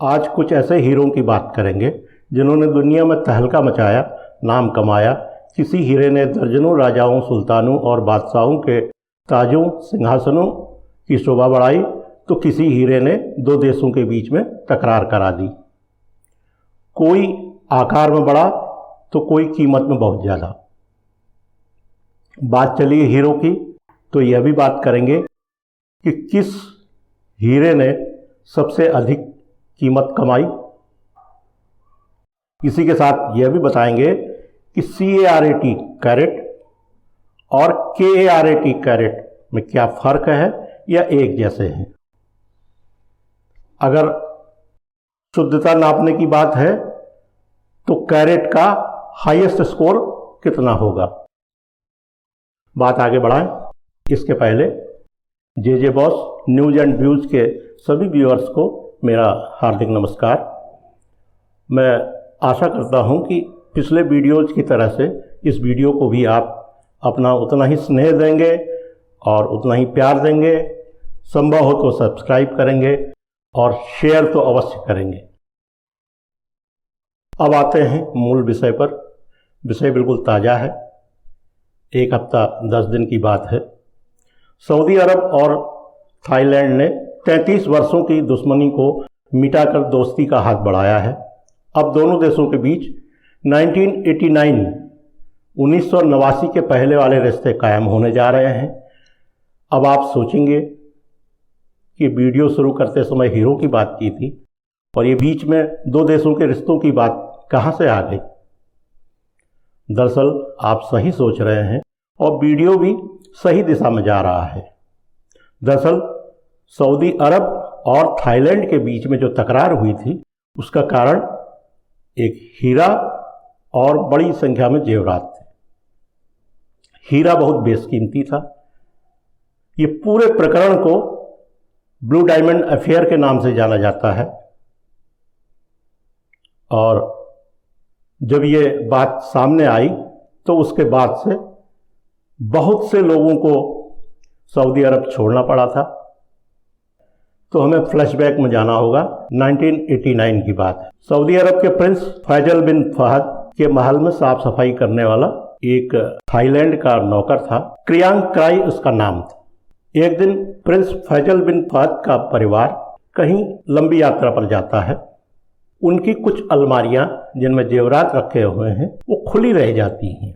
आज कुछ ऐसे हीरों की बात करेंगे जिन्होंने दुनिया में तहलका मचाया, नाम कमाया। किसी हीरे ने दर्जनों राजाओं, सुल्तानों और बादशाहों के ताजों, सिंहासनों की शोभा बढ़ाई, तो किसी हीरे ने दो देशों के बीच में तकरार करा दी। कोई आकार में बड़ा तो कोई कीमत में बहुत ज़्यादा। बात चली हीरो की, तो यह भी बात करेंगे कि किस हीरे ने सबसे अधिक कीमत कमाई। इसी के साथ यह भी बताएंगे कि CARAT कैरेट और KARAT कैरेट में क्या फ़र्क है या एक जैसे हैं। अगर शुद्धता नापने की बात है तो कैरेट का हाईएस्ट स्कोर कितना होगा। बात आगे बढ़ाएं इसके पहले JJ boss news and views के सभी व्यूअर्स को मेरा हार्दिक नमस्कार। मैं आशा करता हूं कि पिछले वीडियोज़ की तरह से इस वीडियो को भी आप अपना उतना ही स्नेह देंगे और उतना ही प्यार देंगे। संभव हो तो सब्सक्राइब करेंगे और शेयर तो अवश्य करेंगे। अब आते हैं मूल विषय पर। विषय बिल्कुल ताज़ा है, एक हफ्ता 10 दिन की बात है। सऊदी अरब और थाईलैंड ने 33 वर्षों की दुश्मनी को मिटाकर दोस्ती का हाथ बढ़ाया है। अब दोनों देशों के बीच 1989 के पहले वाले रिश्ते कायम होने जा रहे हैं। अब आप सोचेंगे कि वीडियो शुरू करते समय हीरो की बात की थी और ये बीच में दो देशों के रिश्तों की बात कहाँ से आ गई। दरअसल आप सही सोच रहे हैं और वीडियो भी सही दिशा में जा रहा है। दरअसल सऊदी अरब और थाईलैंड के बीच में जो तकरार हुई थी उसका कारण एक हीरा और बड़ी संख्या में जेवरात थे। हीरा बहुत बेशकीमती था। ये पूरे प्रकरण को ब्लू डायमंड अफेयर के नाम से जाना जाता है। और जब ये बात सामने आई तो उसके बाद से बहुत से लोगों को सऊदी अरब छोड़ना पड़ा था। तो हमें फ्लैशबैक में जाना होगा। 1989 की बात है। सऊदी अरब के प्रिंस फैजल बिन फहद के महल में साफ सफाई करने वाला एक थाईलैंड का नौकर था। क्रियांग क्राई उसका नाम था। एक दिन प्रिंस फैजल बिन फहद का परिवार कहीं लंबी यात्रा पर जाता है। उनकी कुछ अलमारियां जिनमें जेवरात रखे हुए हैं वो खुली रह जाती हैं।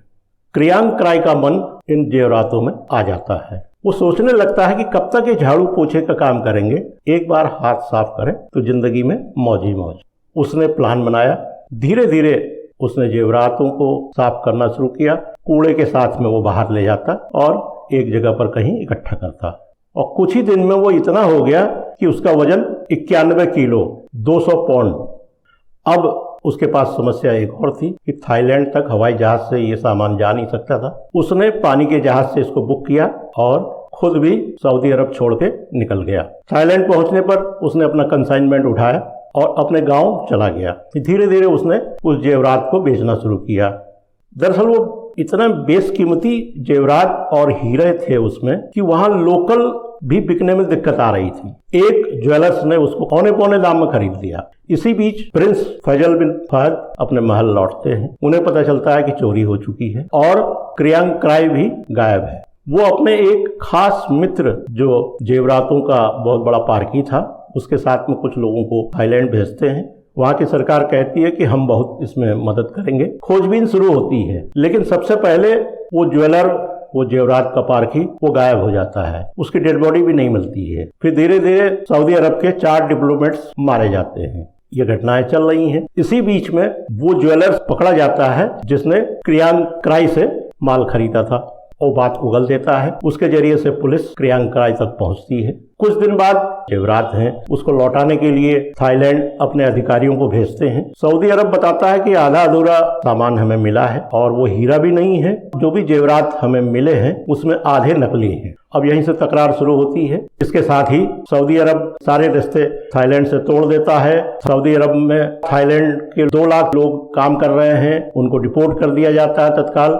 क्रियांग क्राई का मन इन जेवरातों में आ जाता है। वो सोचने लगता है कि कब तक ये झाड़ू पोछे का काम करेंगे, एक बार हाथ साफ करें तो जिंदगी में मौज ही मौज। उसने प्लान बनाया। धीरे धीरे उसने जेवरातों को साफ करना शुरू किया। कूड़े के साथ में वो बाहर ले जाता और एक जगह पर कहीं इकट्ठा करता और कुछ ही दिन में वो इतना हो गया कि उसका वजन 91 किलो 200 पाउंड। अब उसके पास समस्या एक और थी कि थाईलैंड तक हवाई जहाज से ये सामान जा नहीं सकता था। उसने पानी के जहाज से इसको बुक किया और खुद भी सऊदी अरब छोड़ के निकल गया। थाईलैंड पहुंचने पर उसने अपना कंसाइनमेंट उठाया और अपने गांव चला गया। धीरे धीरे उसने उस जेवरात को बेचना शुरू किया। दरअसल वो इतना बेशकीमती जेवरात और हीरे थे उसमें कि वहां लोकल भी बिकने में दिक्कत आ रही थी। एक ज्वेलर्स ने उसको औने पौने दाम में खरीद लिया। इसी बीच प्रिंस फैजल बिन फहद अपने महल लौटते हैं। उन्हें पता चलता है कि चोरी हो चुकी है और क्रियांग क्राई भी गायब है। वो अपने एक खास मित्र जो जेवरातों का बहुत बड़ा पारखी था उसके साथ में कुछ लोगों को थाईलैंड भेजते हैं। वहां की सरकार कहती है कि हम बहुत इसमें मदद करेंगे। खोजबीन शुरू होती है, लेकिन सबसे पहले वो ज्वेलर, वो जेवरात का पारखी वो गायब हो जाता है। उसकी डेड बॉडी भी नहीं मिलती है। फिर धीरे धीरे सऊदी अरब के 4 डिप्लोमेट्स मारे जाते हैं। ये घटनाएं चल रही हैं। इसी बीच में वो ज्वेलर पकड़ा जाता है जिसने क्रियांग क्राई से माल खरीदा था। वो बात उगल देता है। उसके जरिए से पुलिस क्रियांग क्राई तक पहुंचती है। कुछ दिन बाद जेवरात हैं उसको लौटाने के लिए थाईलैंड अपने अधिकारियों को भेजते हैं। सऊदी अरब बताता है कि आधा अधूरा सामान हमें मिला है और वो हीरा भी नहीं है। जो भी जेवरात हमें मिले हैं उसमें आधे नकली हैं। अब यहीं से तकरार शुरू होती है। इसके साथ ही सऊदी अरब सारे रिश्ते थाईलैंड से तोड़ देता है। सऊदी अरब में थाईलैंड के 2 लाख लोग काम कर रहे हैं, उनको डिपोर्ट कर दिया जाता है तत्काल।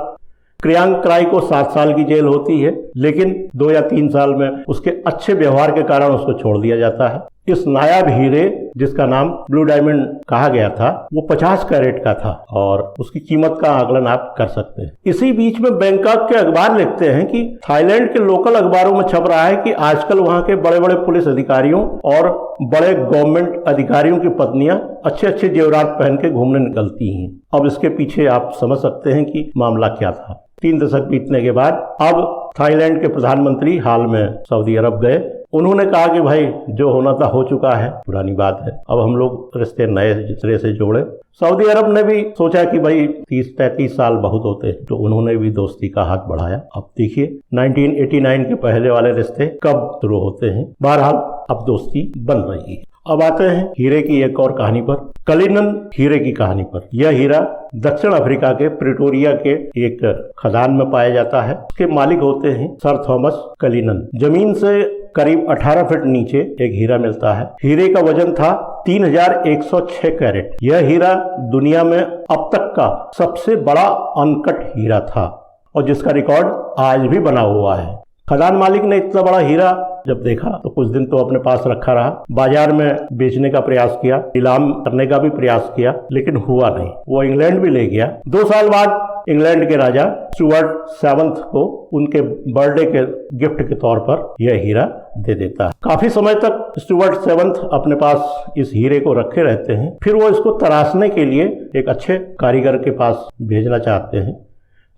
क्रियांग क्राई को 7 साल की जेल होती है, लेकिन 2 या 3 साल में उसके अच्छे व्यवहार के कारण उसको छोड़ दिया जाता है। इस नायाब हीरे जिसका नाम ब्लू डायमंड कहा गया था वो 50 कैरेट का था और उसकी कीमत का आकलन आप कर सकते हैं। इसी बीच में बैंकॉक के अखबार लिखते हैं कि थाईलैंड के लोकल अखबारों में छप रहा है कि आजकल वहां के बड़े बड़े पुलिस अधिकारियों और बड़े गवर्नमेंट अधिकारियों की पत्नियां अच्छे अच्छे जेवरात पहन के घूमने निकलती हैं। अब इसके पीछे आप समझ सकते हैं कि मामला क्या था। 3 दशक बीतने के बाद अब थाईलैंड के प्रधानमंत्री हाल में सऊदी अरब गए। उन्होंने कहा कि भाई जो होना था हो चुका है, पुरानी बात है, अब हम लोग रिश्ते नए सिरे से जोड़े। सऊदी अरब ने भी सोचा कि भाई 30-33 साल बहुत होते हैं, तो उन्होंने भी दोस्ती का हाथ बढ़ाया। अब देखिए 1989 के पहले वाले रिश्ते कब शुरू होते हैं। बहरहाल अब दोस्ती बन रही है। अब आते हैं हीरे की एक और कहानी पर, कलिनन हीरे की कहानी पर। यह हीरा दक्षिण अफ्रीका के प्रिटोरिया के एक खदान में पाया जाता है। उसके मालिक होते हैं सर थॉमस कलिनन। जमीन से करीब 18 फीट नीचे एक हीरा मिलता है। हीरे का वजन था 3106 कैरेट। यह हीरा दुनिया में अब तक का सबसे बड़ा अनकट हीरा था और जिसका रिकॉर्ड आज भी बना हुआ है। खदान मालिक ने इतना बड़ा हीरा जब देखा तो कुछ दिन तो अपने पास रखा रहा, बाजार में बेचने का प्रयास किया, नीलाम करने का भी प्रयास किया, लेकिन हुआ नहीं। वो इंग्लैंड भी ले गया। 2 साल बाद इंग्लैंड के राजा स्टुअर्ट 7 को उनके बर्थडे के गिफ्ट के तौर पर यह हीरा दे देता है। काफी समय तक स्टुअर्ट 7 अपने पास इस हीरे को रखे रहते हैं। फिर वो इसको तराशने के लिए एक अच्छे कारीगर के पास भेजना चाहते हैं,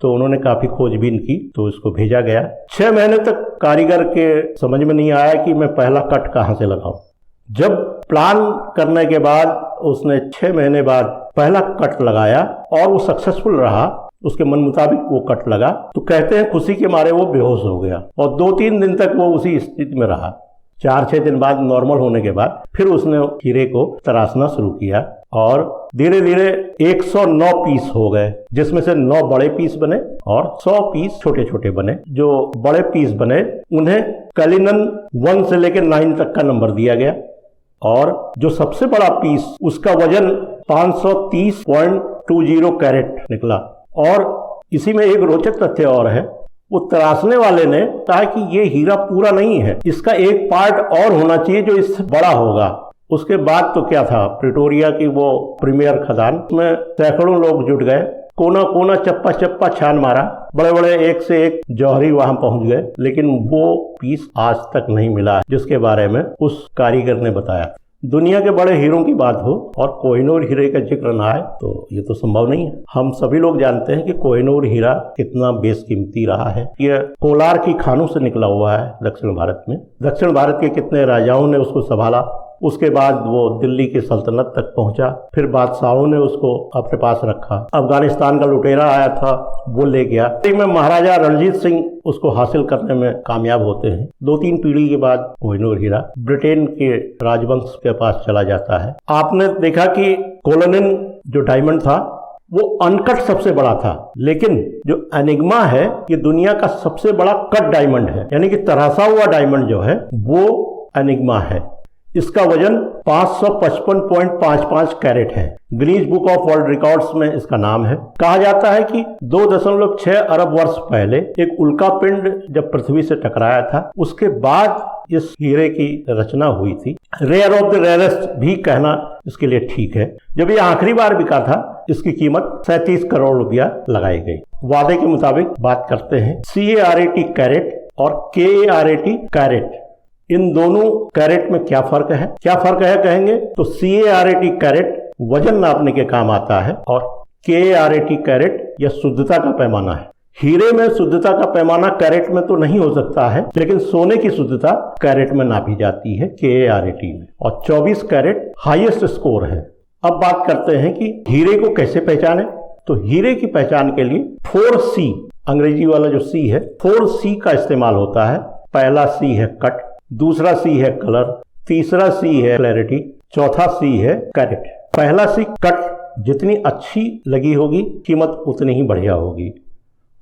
तो उन्होंने काफी खोजबीन की तो इसको भेजा गया। 6 महीने तक कारीगर के समझ में नहीं आया कि मैं पहला कट कहां से लगाऊं। जब प्लान करने के बाद उसने 6 महीने बाद पहला कट लगाया और वो सक्सेसफुल रहा, उसके मन मुताबिक वो कट लगा, तो कहते हैं खुशी के मारे वो बेहोश हो गया और 2-3 दिन तक वो उसी स्थिति में रहा। 4-6 दिन बाद नॉर्मल होने के बाद फिर उसने हीरे को तराशना शुरू किया और धीरे धीरे 109 पीस हो गए, जिसमें से 9 बड़े पीस बने और 100 पीस छोटे छोटे बने। जो बड़े पीस बने उन्हें कलिनन 1 से लेकर 9 तक का नंबर दिया गया और जो सबसे बड़ा पीस उसका वजन 530.20 कैरेट निकला। और इसी में एक रोचक तथ्य और है, वो तराशने वाले ने कहा कि ये हीरा पूरा नहीं है, इसका एक पार्ट और होना चाहिए जो इससे बड़ा होगा। उसके बाद तो क्या था, प्रिटोरिया की वो प्रीमियर खदान में सैकड़ों लोग जुट गए, कोना कोना चप्पा चप्पा छान मारा, बड़े बड़े एक से एक जौहरी वहां पहुंच गए, लेकिन वो पीस आज तक नहीं मिला है जिसके बारे में उस कारीगर ने बताया। दुनिया के बड़े हीरों की बात हो और कोहिनूर हीरे का जिक्र ना आए तो ये तो संभव नहीं है। हम सभी लोग जानते हैं कि कोहिनूर हीरा कितना बेशकीमती रहा है। यह कोलार की खानों से निकला हुआ है दक्षिण भारत में। दक्षिण भारत के कितने राजाओं ने उसको संभाला, उसके बाद वो दिल्ली की सल्तनत तक पहुंचा, फिर बादशाहों ने उसको अपने पास रखा। अफगानिस्तान का लुटेरा आया था, वो ले गया। में महाराजा रणजीत सिंह उसको हासिल करने में कामयाब होते हैं। 2-3 पीढ़ी के बाद कोहिनूर हीरा ब्रिटेन के राजवंश के पास चला जाता है। आपने देखा कि कोलोनिन जो डायमंड था वो अनकट सबसे बड़ा था, लेकिन जो एनिग्मा है ये दुनिया का सबसे बड़ा कट डायमंड है, यानी कि तराशा हुआ डायमंड जो है वो एनिग्मा है। इसका वजन 555.55 कैरेट है। Guinness book of world records में इसका नाम है। कहा जाता है कि 2.6 अरब वर्ष पहले एक उल्का पिंड जब पृथ्वी से टकराया था, उसके बाद इस हीरे की रचना हुई थी। रेयर ऑफ द रेयरेस्ट भी कहना इसके लिए ठीक है। जब ये आखिरी बार बिका था इसकी कीमत 37 करोड़ रुपया लगाई गई। वादे के मुताबिक बात करते हैं CARAT कैरेट और KARAT कैरेट, इन दोनों कैरेट में क्या फर्क है? क्या फर्क है कहेंगे तो CARAT कैरेट वजन नापने के काम आता है और KARAT कैरेट यह शुद्धता का पैमाना है। हीरे में शुद्धता का पैमाना कैरेट में तो नहीं हो सकता है, लेकिन सोने की शुद्धता कैरेट में नापी जाती है KARAT में, और 24 कैरेट हाईएस्ट स्कोर है। अब बात करते हैं कि हीरे को कैसे पहचाने। तो हीरे की पहचान के लिए 4C, अंग्रेजी वाला जो C है, 4C का इस्तेमाल होता है। पहला C है कट, दूसरा C है कलर, तीसरा C है क्लैरिटी, चौथा C है कैरेट। पहला C कट जितनी अच्छी लगी होगी कीमत उतनी ही बढ़िया होगी।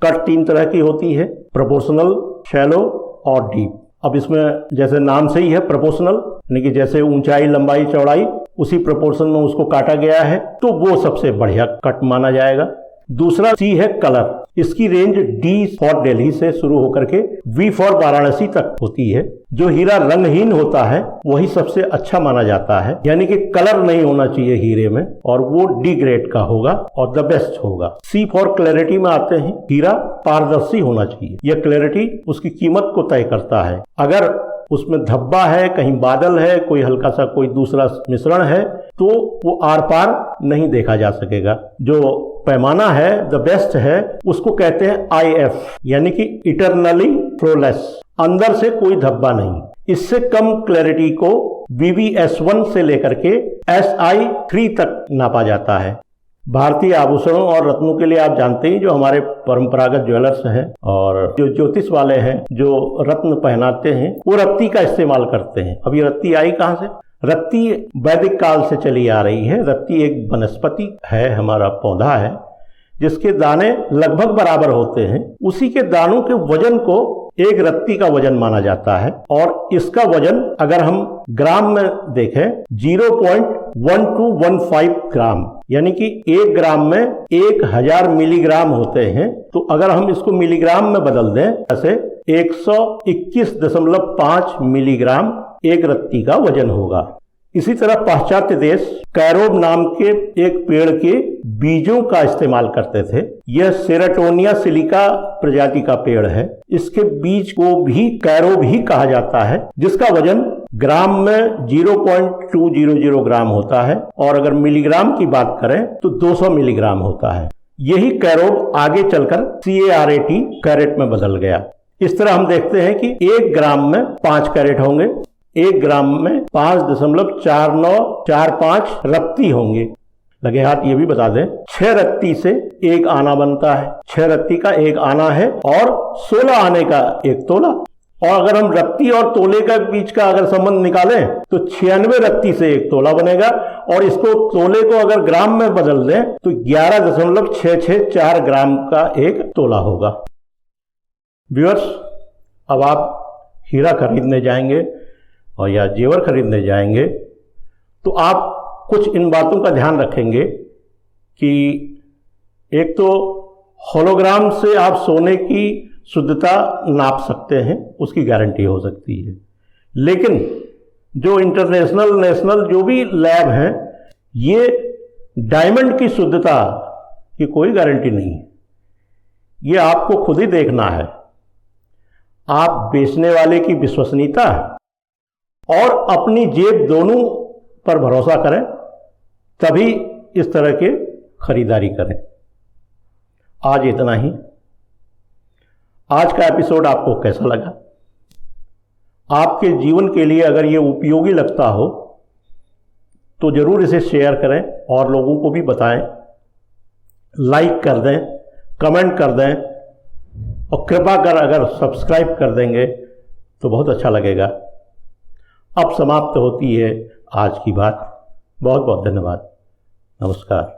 कट 3 तरह की होती है, प्रोपोर्शनल, शैलो और डीप। अब इसमें जैसे नाम से ही है प्रोपोर्शनल, यानी कि जैसे ऊंचाई लंबाई चौड़ाई उसी प्रोपोर्शन में उसको काटा गया है तो वो सबसे बढ़िया कट माना जाएगा। दूसरा C है कलर। इसकी रेंज D फॉर दिल्ली से शुरू होकर के V फॉर वाराणसी तक होती है। जो हीरा रंगहीन होता है वही सबसे अच्छा माना जाता है, यानी कि कलर नहीं होना चाहिए हीरे में, और वो D ग्रेड का होगा और द बेस्ट होगा। C फॉर क्लैरिटी में आते हैं। हीरा पारदर्शी होना चाहिए। यह क्लैरिटी उसकी कीमत को तय करता है। अगर उसमें धब्बा है, कहीं बादल है, कोई हल्का सा कोई दूसरा मिश्रण है, तो वो आर पार नहीं देखा जा सकेगा। जो पैमाना है द बेस्ट है उसको कहते हैं IF, यानी कि इटरनली फ्लोलेस, अंदर से कोई धब्बा नहीं। इससे कम क्लैरिटी को BBS1 से लेकर के SI3 तक नापा जाता है। भारतीय आभूषणों और रत्नों के लिए आप जानते हैं जो हमारे परंपरागत ज्वेलर्स हैं और जो ज्योतिष वाले हैं जो रत्न पहनाते हैं वो रत्ती का इस्तेमाल करते हैं। अब ये रत्ती आई कहाँ से? रत्ती वैदिक काल से चली आ रही है। रत्ती एक वनस्पति है, हमारा पौधा है, जिसके दाने लगभग बराबर होते हैं। उसी के दानों के वजन को एक रत्ती का वजन माना जाता है और इसका वजन अगर हम ग्राम में देखें 0.1215 ग्राम, यानी कि 1 ग्राम में 1000 मिलीग्राम होते हैं। तो अगर हम इसको मिलीग्राम में बदल दें, ऐसे 121.5 मिलीग्राम एक रत्ती का वजन होगा। इसी तरह पाश्चात्य देश कैरोब नाम के एक पेड़ के बीजों का इस्तेमाल करते थे। यह सेराटोनिया सिलिका प्रजाति का पेड़ है। इसके बीज को भी कैरोब ही कहा जाता है, जिसका वजन ग्राम में 0.200 ग्राम होता है और अगर मिलीग्राम की बात करें तो 200 मिलीग्राम होता है। यही कैरोब आगे चलकर CARAT कैरेट में बदल गया। इस तरह हम देखते हैं कि 1 ग्राम में 5 कैरेट होंगे, 1 ग्राम में 5.4945 रत्ती होंगे। लगे हाथ ये भी बता दें 6 रत्ती से 1 आना बनता है। 6 रत्ती का 1 आना है और 16 आने का 1 तोला। और अगर हम रत्ती और तोले का बीच का अगर संबंध निकालें तो 96 रत्ती से 1 तोला बनेगा और इसको तोले को अगर ग्राम में बदल दें तो 11.664 ग्राम का 1 तोला होगा। व्यूअर्स, अब आप हीरा खरीदने जाएंगे और या जेवर खरीदने जाएंगे तो आप कुछ इन बातों का ध्यान रखेंगे कि एक तो होलोग्राम से आप सोने की शुद्धता नाप सकते हैं, उसकी गारंटी हो सकती है, लेकिन जो इंटरनेशनल नेशनल जो भी लैब हैं ये डायमंड की शुद्धता की कोई गारंटी नहीं है। ये आपको खुद ही देखना है। आप बेचने वाले की विश्वसनीयता और अपनी जेब दोनों पर भरोसा करें, तभी इस तरह के खरीदारी करें। आज इतना ही। आज का एपिसोड आपको कैसा लगा? आपके जीवन के लिए अगर ये उपयोगी लगता हो तो ज़रूर इसे शेयर करें और लोगों को भी बताएं, लाइक कर दें, कमेंट कर दें और कृपा कर अगर सब्सक्राइब कर देंगे तो बहुत अच्छा लगेगा। अब समाप्त होती है आज की बात। बहुत बहुत धन्यवाद। नमस्कार।